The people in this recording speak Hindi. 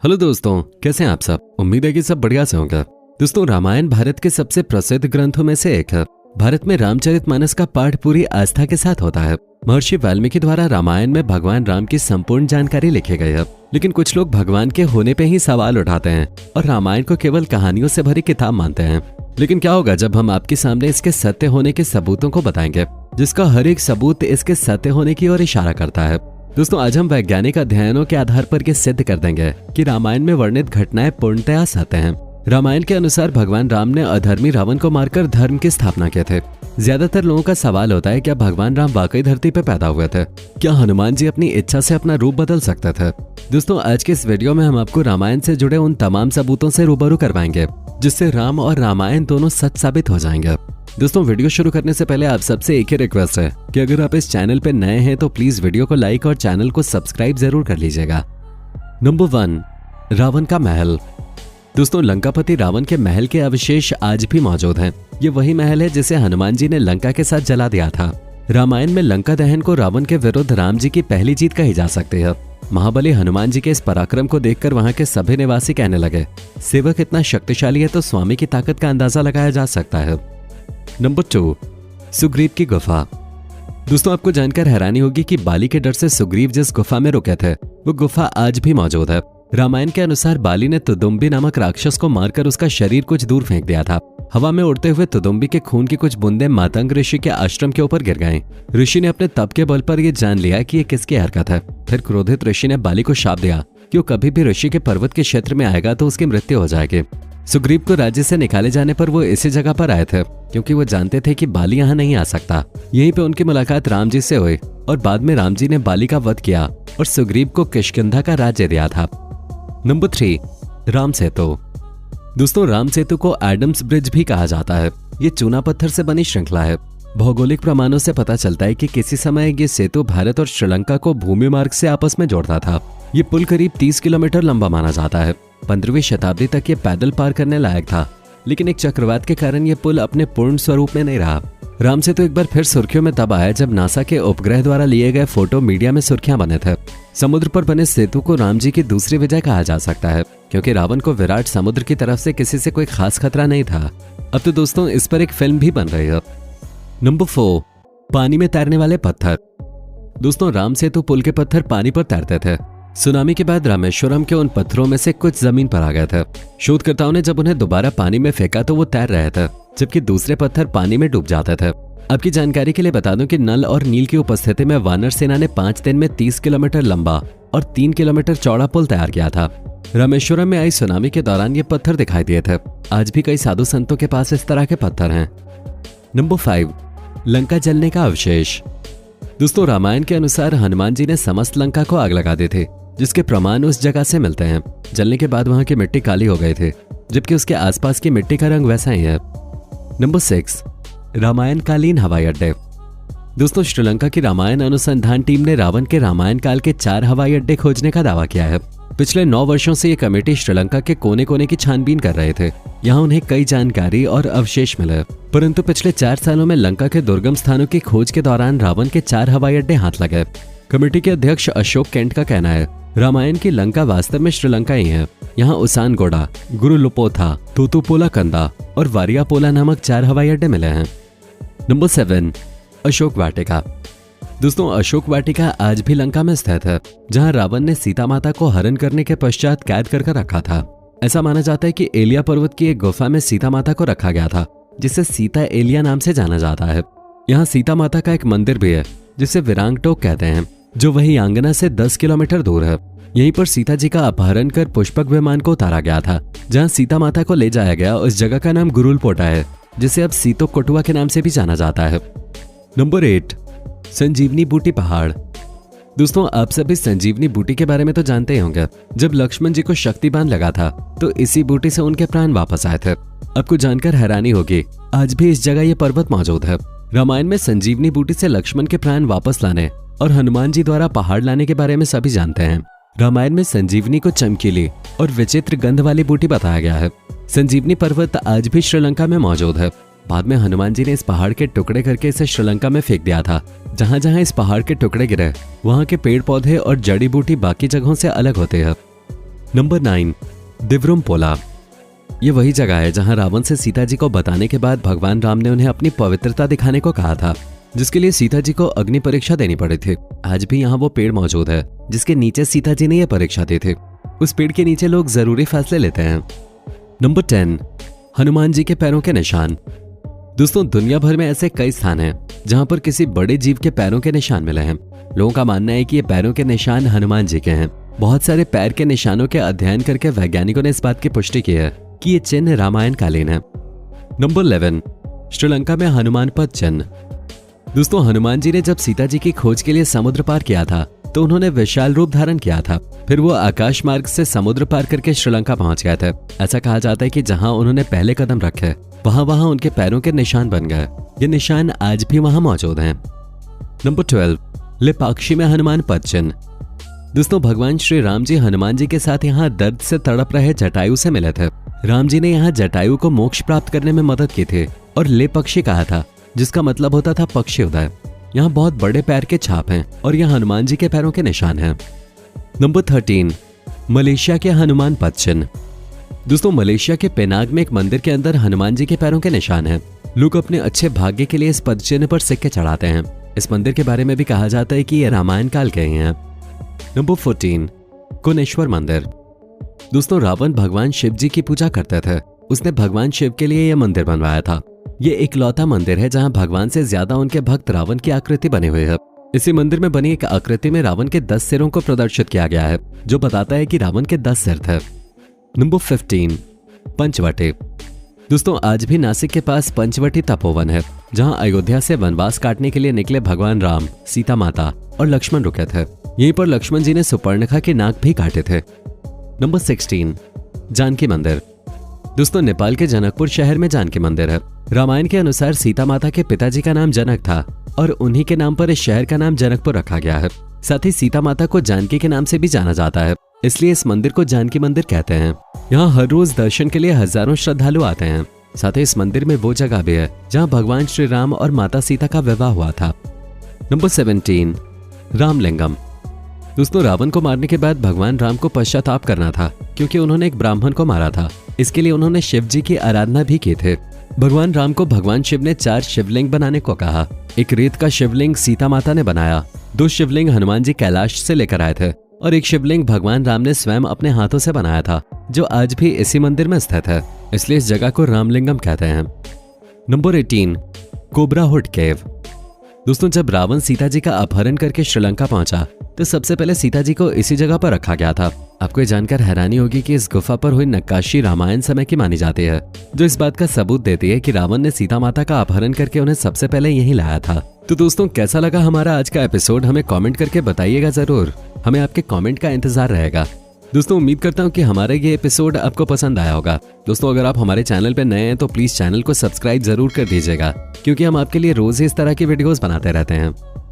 हेलो दोस्तों, कैसे हैं आप सब। उम्मीद है कि सब बढ़िया से होंगे। दोस्तों, रामायण भारत के सबसे प्रसिद्ध ग्रंथों में से एक है। भारत में रामचरितमानस का पाठ पूरी आस्था के साथ होता है। महर्षि वाल्मीकि द्वारा रामायण में भगवान राम की संपूर्ण जानकारी लिखी गई है, लेकिन कुछ लोग भगवान के होने पे ही सवाल उठाते हैं और रामायण को केवल कहानियों से भरी किताब मानते हैं। लेकिन क्या होगा जब हम आपके सामने इसके सत्य होने के सबूतों को बताएंगे, जिसका हर एक सबूत इसके सत्य होने की ओर इशारा करता है। दोस्तों, आज हम वैज्ञानिक अध्ययनों के आधार पर ये सिद्ध कर देंगे कि रामायण में वर्णित घटनाएं पूर्णतया सत्य हैं। रामायण के अनुसार भगवान राम ने अधर्मी रावण को मारकर धर्म की स्थापना की थी। ज्यादातर लोगों का सवाल होता है, क्या भगवान राम वाकई धरती पर पैदा हुए थे? क्या हनुमान जी अपनी इच्छा से अपना रूप बदल सकते थे? दोस्तों, आज के इस वीडियो में हम आपको रामायण से जुड़े उन तमाम सबूतों से रूबरू करवाएंगे जिससे राम और रामायण दोनों सच साबित हो जाएंगे। दोस्तों, वीडियो शुरू करने से पहले आप सबसे एक ही रिक्वेस्ट है कि अगर आप इस चैनल पे नए हैं तो प्लीज वीडियो को लाइक और चैनल को सब्सक्राइब जरूर कर लीजिएगा। नंबर 1, रावण का महल। दोस्तों, लंकापति रावण के महल के अवशेष आज भी मौजूद हैं। ये वही महल है जिसे हनुमान जी ने लंका के साथ जला दिया था। रामायण में लंका दहन को रावण के विरुद्ध राम जी की पहली जीत कही जा सकती है। महाबली हनुमान जी के इस पराक्रम को देखकर वहां के सभी निवासी कहने लगे, सेवक इतना शक्तिशाली है तो स्वामी की ताकत का अंदाजा लगाया जा सकता है। नंबर 2, सुग्रीव की गुफा। दोस्तों, आपको जानकर हैरानी होगी कि बाली के डर से सुग्रीव जिस गुफा में रुके थे वो गुफा आज भी मौजूद है। रामायण के अनुसार बाली ने तुदुम्बी नामक राक्षस को मारकर उसका शरीर कुछ दूर फेंक दिया था। हवा में उड़ते हुए तुदुम्बी के खून की कुछ बूंदें मातंग ऋषि के आश्रम के ऊपर गिर गईं। ऋषि ने अपने तप के बल पर यह जान लिया कि ये किसकी हरकत है। फिर क्रोधित ऋषि ने बाली को शाप दिया कि वो कभी भी ऋषि के पर्वत के क्षेत्र में आएगा तो उसकी मृत्यु हो जाएगी। सुग्रीव को राज्य से निकाले जाने पर वो इसी जगह पर आए थे क्योंकि वो जानते थे कि बाली यहाँ नहीं आ सकता। यहीं पे उनकी मुलाकात राम जी से हुई और बाद में राम जी ने बाली का वध किया और सुग्रीव को किष्किंधा का राज्य दिया था। नंबर 3, राम सेतु। दोस्तों, राम सेतु को एडम्स ब्रिज भी कहा जाता है। ये चूना पत्थर से बनी श्रृंखला है। भौगोलिक प्रमाणों से पता चलता है कि किसी समय ये सेतु भारत और श्रीलंका को भूमि मार्ग से आपस में जोड़ता था। ये पुल करीब 30 किलोमीटर लंबा माना जाता है। 15वीं शताब्दी तक ये पैदल पार करने लायक था, लेकिन एक चक्रवात के कारण ये पुल अपने पूर्ण स्वरूप में नहीं रहा। राम सेतु एक बार फिर सुर्खियों में तब आया जब नासा के उपग्रह द्वारा लिए गए फोटो मीडिया में सुर्खियां बने थे। समुद्र पर बने सेतु को राम जी की दूसरी विजय कहा जा सकता है क्योंकि रावण को विराट समुद्र की तरफ से किसी से कोई खास खतरा नहीं था। अब तो दोस्तों, इस पर एक फिल्म भी बन रही है। नंबर 4, पानी में तैरने वाले पत्थर। दोस्तों, राम सेतु पुल के पत्थर पानी पर तैरते थे। सुनामी के बाद रामेश्वरम के उन पत्थरों में से कुछ जमीन पर आ गए थे। शोधकर्ताओं ने जब उन्हें दोबारा पानी में फेंका तो वो तैर रहे थे, जबकि दूसरे पत्थर पानी में डूब जाते थे। आपकी जानकारी के लिए बता दूं कि नल और नील की उपस्थिति में वानर सेना ने 5 दिन में 30 किलोमीटर लंबा और 3 किलोमीटर चौड़ा पुल तैयार किया था। रामेश्वरम में आई सुनामी के दौरान ये पत्थर दिखाई दिए थे। आज भी कई साधु संतों के पास इस तरह के पत्थर हैं। नंबर 5, लंका जलने का अवशेष। दोस्तों, रामायण के अनुसार हनुमान जी ने समस्त लंका को आग लगा दी थी, जिसके प्रमाण उस जगह से मिलते हैं। जलने के बाद वहां की मिट्टी काली हो गई थी, जबकि उसके आसपास की मिट्टी का रंग वैसा ही है। नंबर 6, रामायण कालीन हवाई अड्डे। दोस्तों, श्रीलंका की रामायण अनुसंधान टीम ने रावण के रामायण काल के 4 हवाई अड्डे खोजने का दावा किया है। पिछले 9 वर्षों से ये कमेटी श्रीलंका के कोने कोने की छानबीन कर रहे थे। यहाँ उन्हें कई जानकारी और अवशेष मिले, परंतु पिछले 4 सालों में लंका के दुर्गम स्थानों की खोज के दौरान रावण के 4 हवाई अड्डे हाथ लगे। कमेटी के अध्यक्ष अशोक केंट का कहना है, रामायण की लंका वास्तव में श्रीलंका ही है। यहाँ उसानगोडा, गुरुलुपोथा, तूतुपोला कंदा और वारियापोला नामक 4 हवाई अड्डे मिले हैं। नंबर 7, अशोक वाटिका। दोस्तों, अशोक वाटिका आज भी लंका में स्थित है, जहाँ रावण ने सीता माता को हरण करने के पश्चात कैद कर रखा था। ऐसा माना जाता है कि एलिया पर्वत की एक गुफा में सीता माता को रखा गया था, जिसे सीता एलिया नाम से जाना जाता है। यहाँ सीता माता का एक मंदिर भी है जिसे विरांगटोक कहते हैं, जो वही आंगना से 10 किलोमीटर दूर है। यहीं पर सीता जी का अपहरण कर पुष्पक विमान को उतारा गया था। जहाँ सीता माता को ले जाया गया उस जगह का नाम गुरुलपोटा है, जिसे अब सीतो कोटुआ के नाम से भी जाना जाता है। नंबर 8, संजीवनी बूटी पहाड़। दोस्तों, आप सभी संजीवनी बूटी के बारे में तो जानते ही होंगे। जब लक्ष्मण जी को शक्तिबाण लगा था तो इसी बूटी से उनके प्राण वापस आए थे। आपको जानकर हैरानी होगी, आज भी इस जगह ये पर्वत मौजूद है। रामायण में संजीवनी बूटी से लक्ष्मण के प्राण वापस लाने और हनुमान जी द्वारा पहाड़ लाने के बारे में सभी जानते हैं। रामायण में संजीवनी को चमकीली और विचित्र गंध वाली बूटी बताया गया है। संजीवनी पर्वत आज भी श्रीलंका में मौजूद है। बाद में हनुमान जी ने इस पहाड़ के टुकड़े करके इसे श्रीलंका में फेंक दिया था। जहां जहां इस पहाड़ के टुकड़े गिरे वहां के पेड़ पौधे और जड़ी बूटी बाकी जगहों से अलग होते हैं। नंबर 9, दिव्रुम पोला। ये वही जगह है जहां रावण से सीता जी को बताने के बाद भगवान राम ने उन्हें अपनी पवित्रता दिखाने को कहा था, जिसके लिए सीता जी को अग्नि परीक्षा देनी पड़ी थी। आज भी यहाँ वो पेड़ मौजूद है जिसके नीचे सीता जी ने यह परीक्षा दी थी। उस पेड़ के नीचे लोग जरूरी फैसले लेते हैं। नंबर 10, हनुमान जी के पैरों के निशान। दोस्तों, दुनिया भर में ऐसे कई स्थान हैं जहां पर किसी बड़े जीव के पैरों के निशान मिले हैं। लोगों का मानना है कि ये पैरों के निशान हनुमान जी के हैं। बहुत सारे पैर के निशानों के अध्ययन करके वैज्ञानिकों ने इस बात की पुष्टि की है कि ये चिन्ह रामायण कालीन है। नंबर 11, श्रीलंका में हनुमान पद चिन्ह। दोस्तों, हनुमान जी ने जब सीता जी की खोज के लिए समुद्र पार किया था तो उन्होंने विशाल रूप धारण किया था। फिर वो आकाश मार्ग से समुद्र पार करके श्रीलंका पहुंच गए थे। ऐसा कहा जाता है कि जहां उन्होंने पहले कदम रखे वहां उनके पैरों के निशान बन गए। ये निशान आज भी वहां मौजूद हैं। नंबर 12, लेपाक्षी में हनुमान पद चिन्ह। दोस्तों, भगवान श्री राम जी हनुमान जी के साथ यहाँ दर्द से तड़प रहे जटायु से मिले थे। राम जी ने यहाँ जटायु को मोक्ष प्राप्त करने में मदद की थी और लेपक्षी कहा था, जिसका मतलब होता था पक्षी उदय। यहाँ बहुत बड़े पैर के छाप हैं और यहाँ हनुमान जी के पैरों के निशान हैं। नंबर 13, मलेशिया के हनुमान पद चिन्ह। दोस्तों, मलेशिया के पेनांग में एक मंदिर के अंदर हनुमान जी के पैरों के निशान हैं। लोग अपने अच्छे भाग्य के लिए इस पद चिन्ह पर सिक्के चढ़ाते हैं। इस मंदिर के बारे में भी कहा जाता है कि यह रामायण काल के हैं। नंबर 14, कुनेश्वर मंदिर। दोस्तों, रावण भगवान शिव जी की पूजा करते थे। उसने भगवान शिव के लिए यह मंदिर बनवाया था। ये इकलौता मंदिर है जहां भगवान से ज्यादा उनके भक्त रावण की आकृति बनी हुई है। इसी मंदिर में बनी एक आकृति में रावण के 10 सिरों को प्रदर्शित किया गया है, जो बताता है कि रावण के 10 सिर थे। नंबर 15, पंचवटी। दोस्तों, आज भी नासिक के पास पंचवटी तपोवन है, जहां अयोध्या से वनवास काटने के लिए निकले भगवान राम, सीता माता और लक्ष्मण रुके थे। यहीं पर लक्ष्मण जी ने सुपर्णखा के नाक भी काटे थे। नंबर 16, जानकी मंदिर। दोस्तों, नेपाल के जनकपुर शहर में जानकी मंदिर है। रामायण के अनुसार सीता माता के पिताजी का नाम जनक था और उन्हीं के नाम पर इस शहर का नाम जनकपुर रखा गया है। साथ ही सीता माता को जानकी के नाम से भी जाना जाता है, इसलिए इस मंदिर को जानकी मंदिर कहते हैं। यहाँ हर रोज दर्शन के लिए हजारों श्रद्धालु आते हैं। साथ ही इस मंदिर में वो जगह भी है जहाँ भगवान श्री राम और माता सीता का विवाह हुआ था। नंबर 17, रामलिंगम। दोस्तों, रावण को मारने के बाद भगवान राम को पश्चाताप करना था, क्योंकि उन्होंने एक ब्राह्मण को मारा था। इसके लिए उन्होंने शिव जी की आराधना भी की थी। भगवान राम को भगवान शिव ने 4 शिवलिंग बनाने को कहा। एक रेत का शिवलिंग सीता माता ने बनाया, 2 शिवलिंग हनुमान जी कैलाश से लेकर आए थे और एक शिवलिंग भगवान राम ने स्वयं अपने हाथों से बनाया था, जो आज भी इसी मंदिर में स्थित है। इसलिए इस जगह को रामलिंगम कहते हैं। नंबर 18, कोबरा हुड केव। दोस्तों, जब रावण सीता जी का अपहरण करके श्रीलंका पहुंचा तो सबसे पहले सीता जी को इसी जगह पर रखा गया था। आपको ये जानकर हैरानी होगी कि इस गुफा पर हुई नक्काशी रामायण समय की मानी जाती है, जो इस बात का सबूत देती है कि रावण ने सीता माता का अपहरण करके उन्हें सबसे पहले यहीं लाया था। तो दोस्तों, कैसा लगा हमारा आज का एपिसोड, हमें कमेंट करके बताइएगा जरूर। हमें आपके कमेंट का इंतजार रहेगा। दोस्तों, उम्मीद करता हूँ कि हमारा ये एपिसोड आपको पसंद आया होगा। दोस्तों, अगर आप हमारे चैनल पर नए हैं तो प्लीज चैनल को सब्सक्राइब जरूर कर दीजिएगा, क्योंकि हम आपके लिए रोज ही इस तरह की वीडियोस बनाते रहते हैं।